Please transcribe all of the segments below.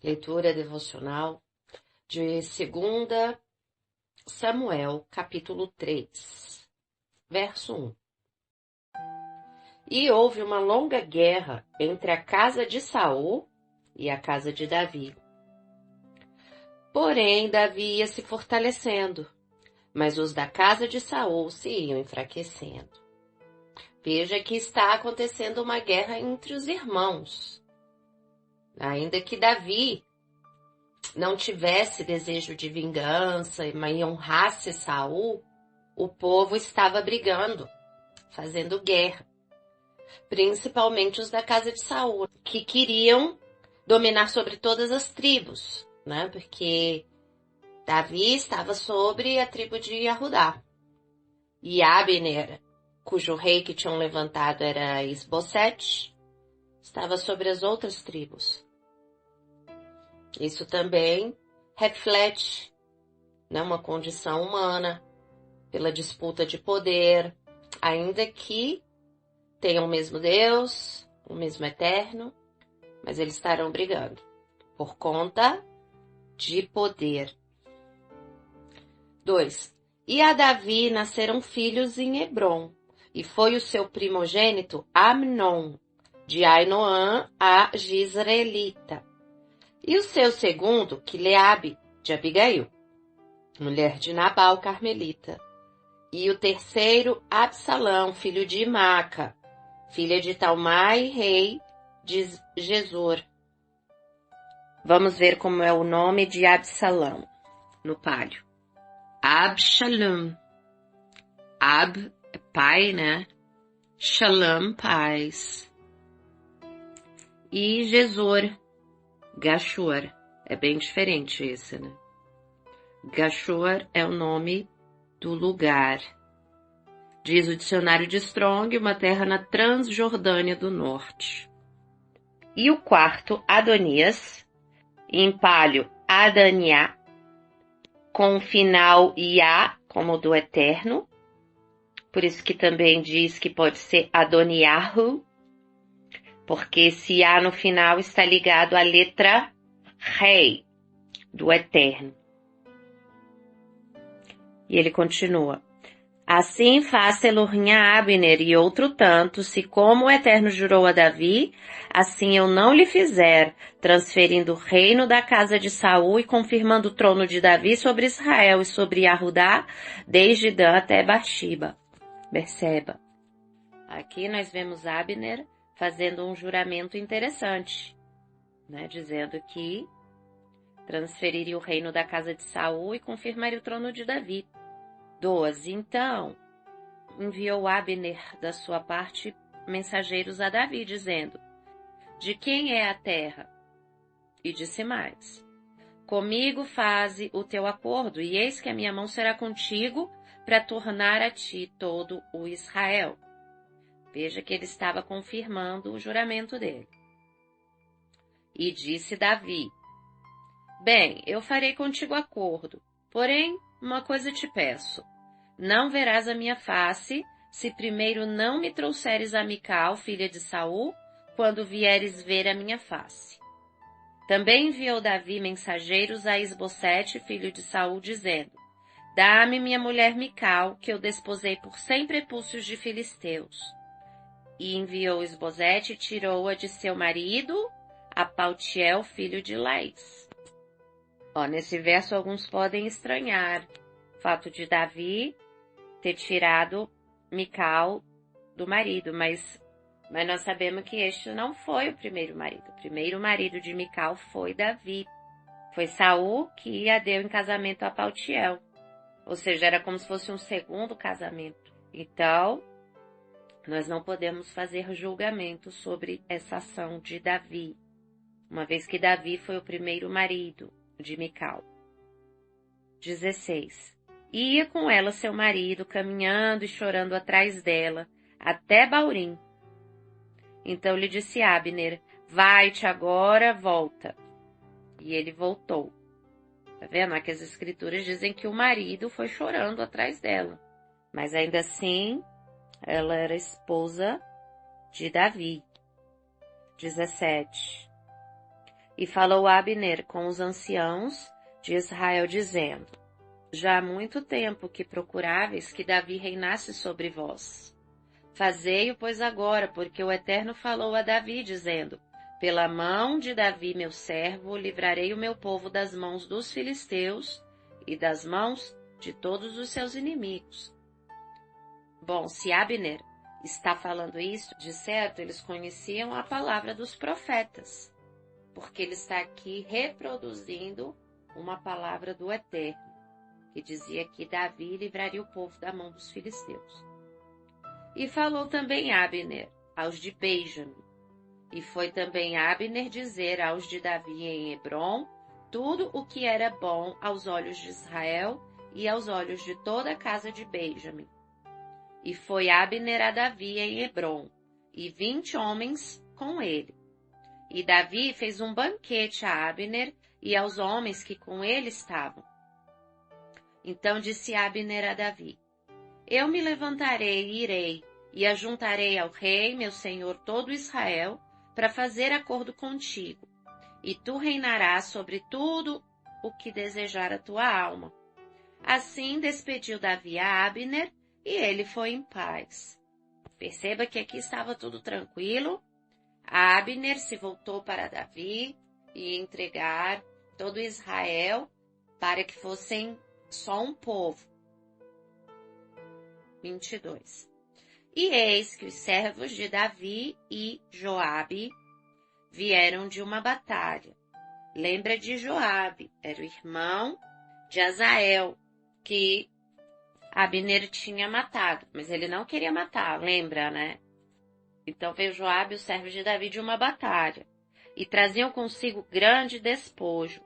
Leitura devocional de 2 Samuel, capítulo 3, verso 1. E houve uma longa guerra entre a casa de Saul e a casa de Davi. Porém, Davi ia se fortalecendo, mas os da casa de Saul se iam enfraquecendo. Veja que está acontecendo uma guerra entre os irmãos. Ainda que Davi não tivesse desejo de vingança e honrasse Saul, o povo estava brigando, fazendo guerra. Principalmente os da casa de Saul, que queriam dominar sobre todas as tribos, né? Porque Davi estava sobre a tribo de Yahudá. E Abner, cujo rei que tinham levantado era Isbosete, estava sobre as outras tribos. Isso também reflete, né, uma condição humana pela disputa de poder, ainda que tenham o mesmo Deus, o mesmo Eterno, mas eles estarão brigando por conta de poder. 2. E a Davi nasceram filhos em Hebrom, e foi o seu primogênito Amnon, de Ainoã a Jizreelita. E o seu segundo, Quileabe, de Abigail, mulher de Nabal, carmelita. E o terceiro, Absalão, filho de Maca, filha de Talmai, rei de Gesur. Vamos ver como é o nome de Absalão no palio. Abshalom. Ab é pai, né? Shalom, paz. E Gesur, Gashur. É bem diferente esse, né? Gashur é o nome do lugar. Diz o dicionário de Strong, uma terra na Transjordânia do Norte. E o quarto, Adonias, em palio Adaniá, com o final Iá, como do Eterno. Por isso que também diz que pode ser Adoniahu, porque esse Iá no final está ligado à letra Rei, do Eterno. E ele continua. Assim faça Elohim a Abner e outro tanto, se como o Eterno jurou a Davi, assim eu não lhe fizer, transferindo o reino da casa de Saul e confirmando o trono de Davi sobre Israel e sobre Yahudá, desde Dan até Berseba. Aqui nós vemos Abner fazendo um juramento interessante, né, dizendo que transferiria o reino da casa de Saul e confirmaria o trono de Davi. 12. Então, enviou Abner da sua parte mensageiros a Davi, dizendo, de quem é a terra? E disse mais, comigo faze o teu acordo, e eis que a minha mão será contigo para tornar a ti todo o Israel. Veja que ele estava confirmando o juramento dele. E disse Davi, bem, eu farei contigo acordo, porém, uma coisa te peço, não verás a minha face, se primeiro não me trouxeres a Mical, filha de Saul, quando vieres ver a minha face. Também enviou Davi mensageiros a Isbosete, filho de Saul, dizendo, dá-me minha mulher Mical, que eu desposei por 100 prepúcios de filisteus. E enviou Isbosete e tirou-a de seu marido, a Paltiel, filho de Laís. Nesse verso alguns podem estranhar o fato de Davi ter tirado Mical do marido, mas nós sabemos que este não foi o primeiro marido. O primeiro marido de Mical foi Davi. Foi Saul que a deu em casamento a Paltiel. Ou seja, era como se fosse um segundo casamento. Então, nós não podemos fazer julgamento sobre essa ação de Davi, uma vez que Davi foi o primeiro marido de Mical. 16. Ia com ela seu marido, caminhando e chorando atrás dela, até Baurim. Então lhe disse Abner, vai-te agora, volta. E ele voltou. Tá vendo? Aqui as escrituras dizem que o marido foi chorando atrás dela. Mas ainda assim, ela era esposa de Davi. 17. E falou Abner com os anciãos de Israel, dizendo: Já há muito tempo que procuráveis que Davi reinasse sobre vós. Fazei-o, pois, agora, porque o Eterno falou a Davi, dizendo: Pela mão de Davi, meu servo, livrarei o meu povo das mãos dos filisteus e das mãos de todos os seus inimigos. Bom, se Abner está falando isso, de certo, eles conheciam a palavra dos profetas, porque ele está aqui reproduzindo uma palavra do Eterno, que dizia que Davi livraria o povo da mão dos filisteus. E falou também Abner aos de Benjamim, e foi também Abner dizer aos de Davi em Hebrom tudo o que era bom aos olhos de Israel e aos olhos de toda a casa de Benjamim. E foi Abner a Davi em Hebrom, e 20 homens com ele. E Davi fez um banquete a Abner e aos homens que com ele estavam. Então disse Abner a Davi: Eu me levantarei e irei, e ajuntarei ao rei, meu senhor, todo Israel, para fazer acordo contigo, e tu reinarás sobre tudo o que desejar a tua alma. Assim despediu Davi a Abner, e ele foi em paz. Perceba que aqui estava tudo tranquilo. Abner se voltou para Davi e entregar todo Israel para que fossem só um povo. 22. E eis que os servos de Davi e Joabe vieram de uma batalha. Lembra de Joabe, era o irmão de Azael, que Abner tinha matado, mas ele não queria matar, lembra, né? Então veio Joabe, o servo de Davi, de uma batalha, e traziam consigo grande despojo.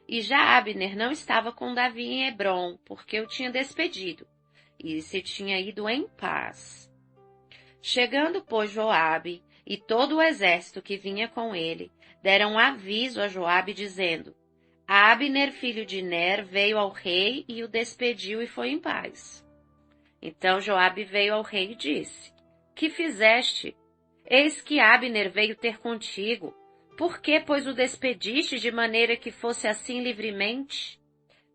E já Abner não estava com Davi em Hebrom, porque o tinha despedido, e se tinha ido em paz. Chegando, pois, Joabe e todo o exército que vinha com ele, deram aviso a Joabe, dizendo: Abner, filho de Ner, veio ao rei e o despediu e foi em paz. Então Joabe veio ao rei e disse: Que fizeste? Eis que Abner veio ter contigo. Por que, pois, o despediste de maneira que fosse assim livremente?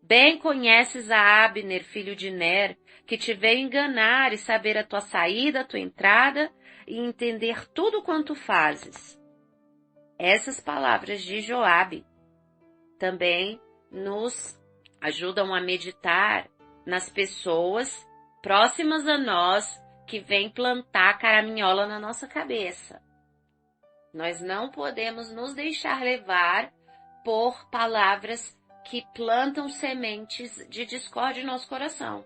Bem conheces a Abner, filho de Ner, que te veio enganar e saber a tua saída, a tua entrada e entender tudo quanto fazes. Essas palavras de Joabe também nos ajudam a meditar nas pessoas próximas a nós que vem plantar caraminhola na nossa cabeça. Nós não podemos nos deixar levar por palavras que plantam sementes de discórdia em nosso coração,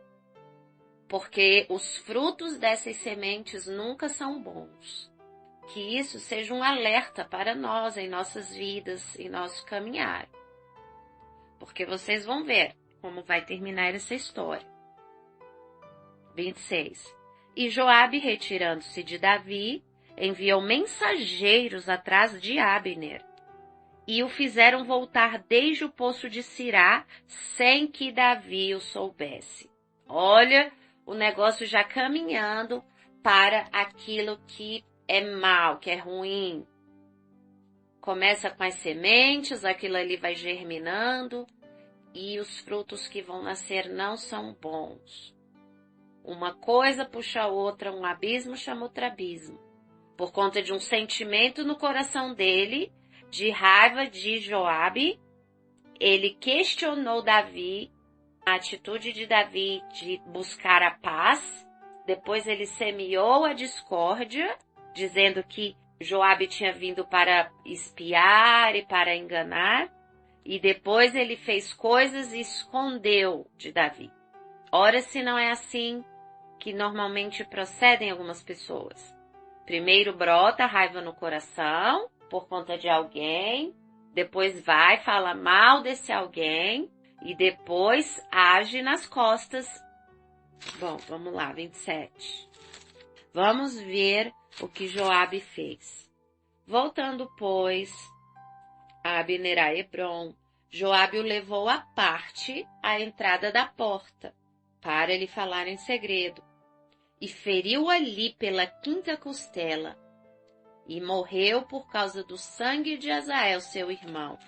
porque os frutos dessas sementes nunca são bons. Que isso seja um alerta para nós em nossas vidas, em nosso caminhar, porque vocês vão ver como vai terminar essa história. 26. E Joabe, retirando-se de Davi, enviou mensageiros atrás de Abner, e o fizeram voltar desde o poço de Sirá, sem que Davi o soubesse. Olha, o negócio já caminhando para aquilo que é mal, que é ruim. Começa com as sementes, aquilo ali vai germinando, e os frutos que vão nascer não são bons. Uma coisa puxa a outra, um abismo chama outro abismo. Por conta de um sentimento no coração dele, de raiva de Joabe, ele questionou Davi, a atitude de Davi de buscar a paz. Depois ele semeou a discórdia, dizendo que Joabe tinha vindo para espiar e para enganar. E depois ele fez coisas e escondeu de Davi. Ora, se não é assim que normalmente procedem algumas pessoas. Primeiro brota a raiva no coração por conta de alguém, depois vai, fala mal desse alguém e depois age nas costas. Bom, vamos lá, 27. Vamos ver o que Joabe fez. Voltando, pois, a Abner a Hebrom, Joabe o levou à parte à entrada da porta, para lhe falar em segredo, e feriu ali pela quinta costela. e morreu por causa do sangue de Azael, seu irmão.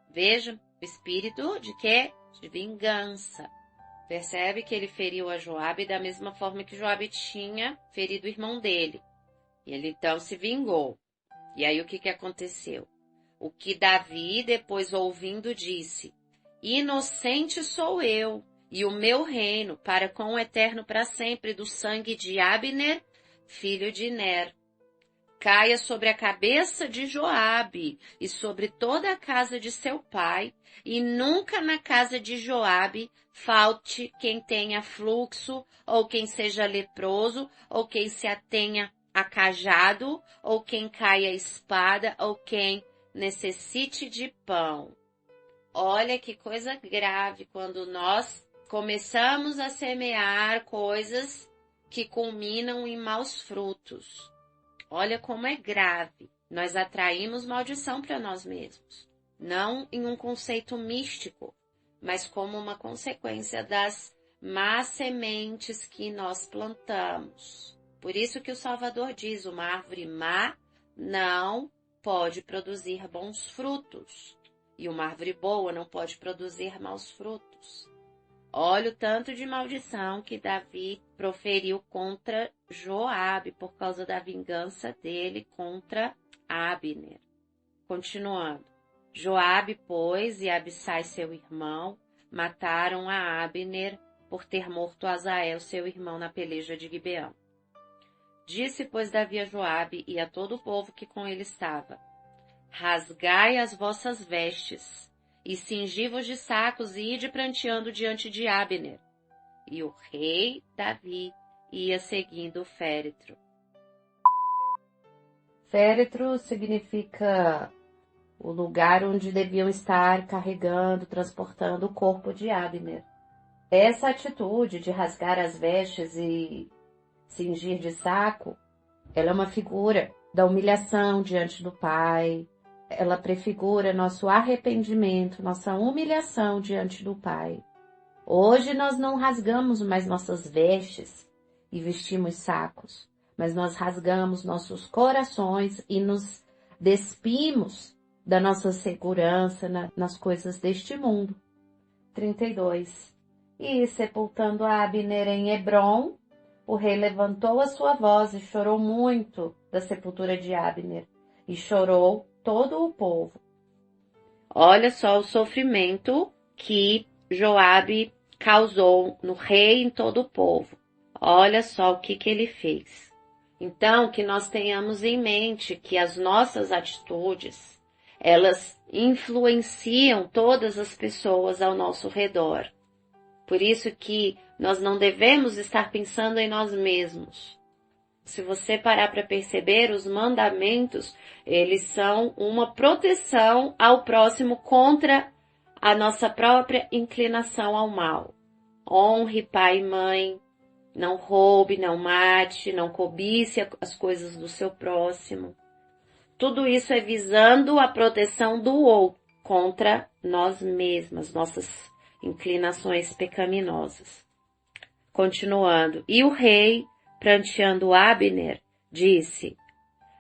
Veja, o espírito de quê? De vingança. Percebe que ele feriu a Joabe da mesma forma que Joabe tinha ferido o irmão dele. E ele então se vingou. E aí o que aconteceu? O que Davi, depois ouvindo, disse: inocente sou eu e o meu reino para com o Eterno para sempre do sangue de Abner, filho de Ner. Caia sobre a cabeça de Joabe e sobre toda a casa de seu pai, e nunca na casa de Joabe falte quem tenha fluxo, ou quem seja leproso, ou quem se atenha a cajado, ou quem caia a espada, ou quem necessite de pão. Olha que coisa grave quando nós começamos a semear coisas que culminam em maus frutos. Olha como é grave. Nós atraímos maldição para nós mesmos. Não em um conceito místico, mas como uma consequência das más sementes que nós plantamos. Por isso que o Salvador diz, uma árvore má não pode produzir bons frutos. E uma árvore boa não pode produzir maus frutos. Olha o tanto de maldição que Davi proferiu contra Joabe por causa da vingança dele contra Abner. Continuando. Joabe, pois, e Abissai, seu irmão, mataram a Abner por ter morto Azael, seu irmão, na peleja de Gibeão. Disse, pois, Davi a Joabe e a todo o povo que com ele estava: rasgai as vossas vestes, e cingi-vos de sacos, e ide pranteando diante de Abner. E o rei Davi ia seguindo o féretro. Féretro significa o lugar onde deviam estar carregando, transportando o corpo de Abner. Essa atitude de rasgar as vestes e cingir de saco, ela é uma figura da humilhação diante do Pai. Ela prefigura nosso arrependimento, nossa humilhação diante do Pai. Hoje nós não rasgamos mais nossas vestes e vestimos sacos, mas nós rasgamos nossos corações e nos despimos da nossa segurança nas coisas deste mundo. 32. E sepultando a Abner em Hebrom, o rei levantou a sua voz e chorou muito da sepultura de Abner, e chorou todo o povo. Olha só o sofrimento que Joabe causou no rei e em todo o povo. Olha só o que ele fez. Então, que nós tenhamos em mente que as nossas atitudes, elas influenciam todas as pessoas ao nosso redor. Por isso que nós não devemos estar pensando em nós mesmos. Se você parar para perceber, os mandamentos, eles são uma proteção ao próximo contra a nossa própria inclinação ao mal. Honre pai e mãe, não roube, não mate, não cobice as coisas do seu próximo. Tudo isso é visando a proteção do outro contra nós mesmas, nossas inclinações pecaminosas. Continuando. E o rei, pranteando Abner, disse: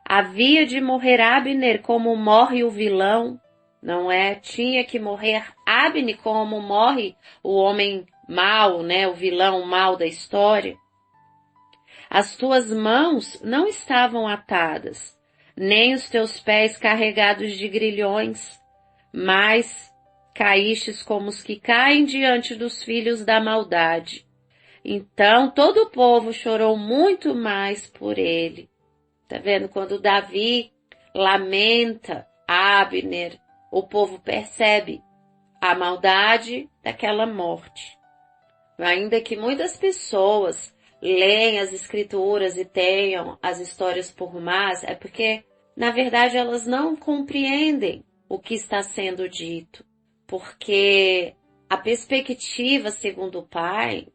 havia de morrer Abner como morre o vilão, não é? Tinha que morrer Abner como morre o homem mau, né? O vilão mau da história. As tuas mãos não estavam atadas, nem os teus pés carregados de grilhões, mas caístes como os que caem diante dos filhos da maldade. Então todo o povo chorou muito mais por ele. Tá vendo? Quando Davi lamenta Abner, o povo percebe a maldade daquela morte. Ainda que muitas pessoas leem as escrituras e tenham as histórias por más, é porque, na verdade, elas não compreendem o que está sendo dito. Porque a perspectiva, segundo o Pai,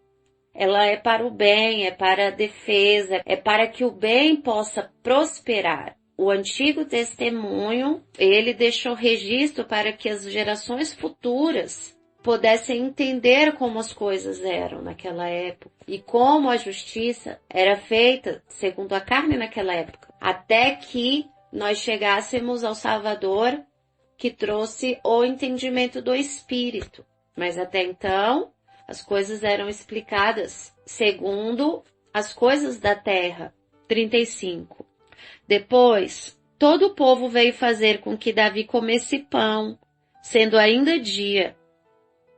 ela é para o bem, é para a defesa, é para que o bem possa prosperar. O Antigo Testemunho, ele deixou registro para que as gerações futuras pudessem entender como as coisas eram naquela época e como a justiça era feita segundo a carne naquela época. até que nós chegássemos ao Salvador, que trouxe o entendimento do Espírito. Mas até então, as coisas eram explicadas segundo as coisas da terra. 35. Depois, todo o povo veio fazer com que Davi comesse pão, sendo ainda dia.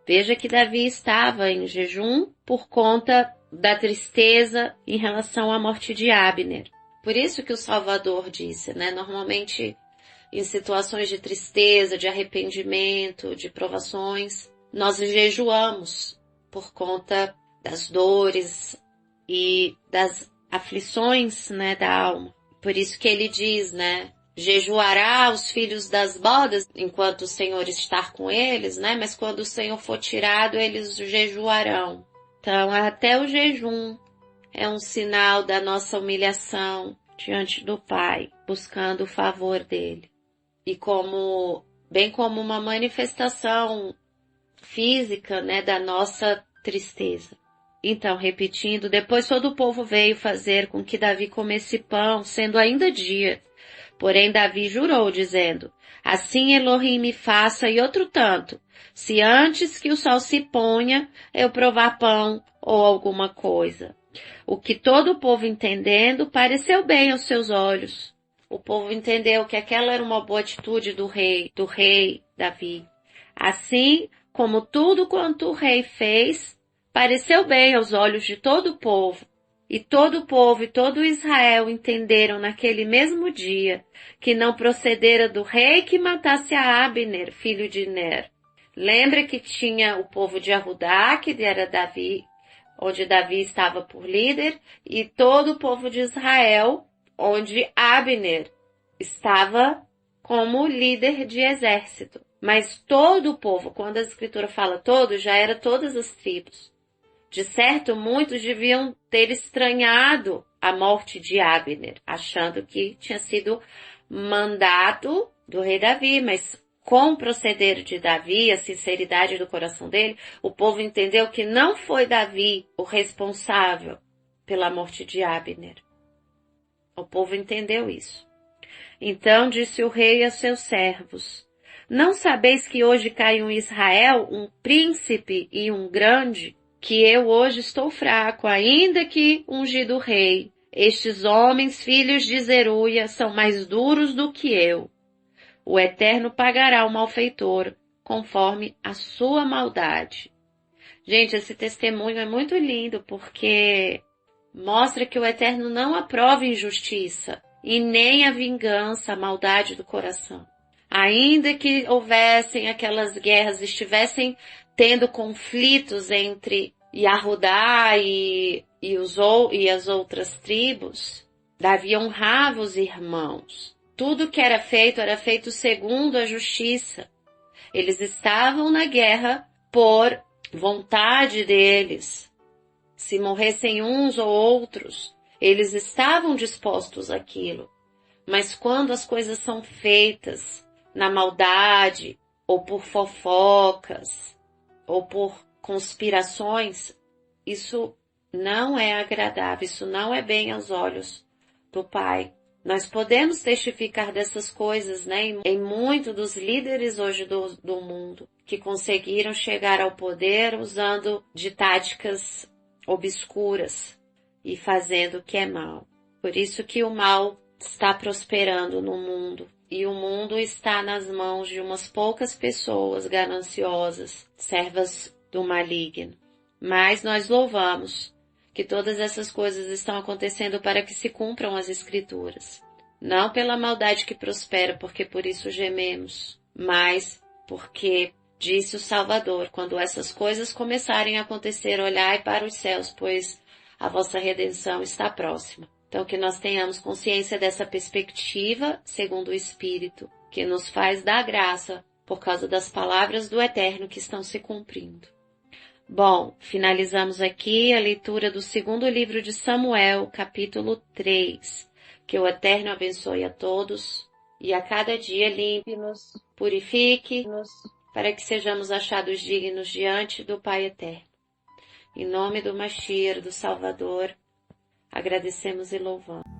Veja que Davi estava em jejum por conta da tristeza em relação à morte de Abner. Por isso que o Salvador disse, né? Normalmente, em situações de tristeza, de arrependimento, de provações, nós jejuamos por conta das dores e das aflições, né, da alma. Por isso que ele diz, né, jejuará os filhos das bodas enquanto o Senhor está com eles, né, mas quando o Senhor for tirado, eles jejuarão. Então, até o jejum é um sinal da nossa humilhação diante do Pai, buscando o favor dele. E bem como uma manifestação física, né, da nossa tristeza. Então, repetindo, depois todo o povo veio fazer com que Davi comesse pão, sendo ainda dia. Porém, Davi jurou, dizendo, assim Elohim me faça e outro tanto, se antes que o sol se ponha, eu provar pão ou alguma coisa. O que todo o povo entendendo, pareceu bem aos seus olhos. O povo entendeu que aquela era uma boa atitude do rei Davi. Assim como tudo quanto o rei fez, pareceu bem aos olhos de todo o povo. E todo o povo e todo Israel entenderam naquele mesmo dia que não procedera do rei que matasse a Abner, filho de Ner. Lembra que tinha o povo de Arudá, que era Davi, onde Davi estava por líder, e todo o povo de Israel, onde Abner estava como líder de exército. Mas todo o povo, quando a Escritura fala todo, já era todas as tribos. De certo, muitos deviam ter estranhado a morte de Abner, achando que tinha sido mandato do rei Davi, mas com o proceder de Davi, a sinceridade do coração dele, o povo entendeu que não foi Davi o responsável pela morte de Abner. O povo entendeu isso. Então disse o rei a seus servos, não sabeis que hoje caiu em Israel um príncipe e um grande, que eu hoje estou fraco, ainda que ungido rei. Estes homens, filhos de Zeruia, são mais duros do que eu. O Eterno pagará o malfeitor, conforme a sua maldade. Gente, esse testemunho é muito lindo, porque mostra que o Eterno não aprova injustiça, e nem a vingança, a maldade do coração. Ainda que houvessem aquelas guerras, estivessem tendo conflitos entre Yahudá e as outras tribos, Davi honrava os irmãos. Tudo que era feito segundo a justiça. Eles estavam na guerra por vontade deles. Se morressem uns ou outros, eles estavam dispostos àquilo. Mas quando as coisas são feitas na maldade, ou por fofocas, ou por conspirações, isso não é agradável, isso não é bem aos olhos do Pai. Nós podemos testificar dessas coisas, né, em muitos dos líderes hoje do mundo, que conseguiram chegar ao poder usando de táticas obscuras e fazendo o que é mal. Por isso que o mal está prosperando no mundo. E o mundo está nas mãos de umas poucas pessoas gananciosas, servas do maligno. Mas nós louvamos que todas essas coisas estão acontecendo para que se cumpram as Escrituras. Não pela maldade que prospera, porque por isso gememos, mas porque disse o Salvador, quando essas coisas começarem a acontecer, olhai para os céus, pois a vossa redenção está próxima. Então, que nós tenhamos consciência dessa perspectiva, segundo o Espírito, que nos faz dar graça por causa das palavras do Eterno que estão se cumprindo. Bom, finalizamos aqui a leitura do segundo livro de Samuel, capítulo 3. Que o Eterno abençoe a todos e a cada dia limpe-nos, purifique-nos, para que sejamos achados dignos diante do Pai Eterno. Em nome do Mashiach, do Salvador, agradecemos e louvamos.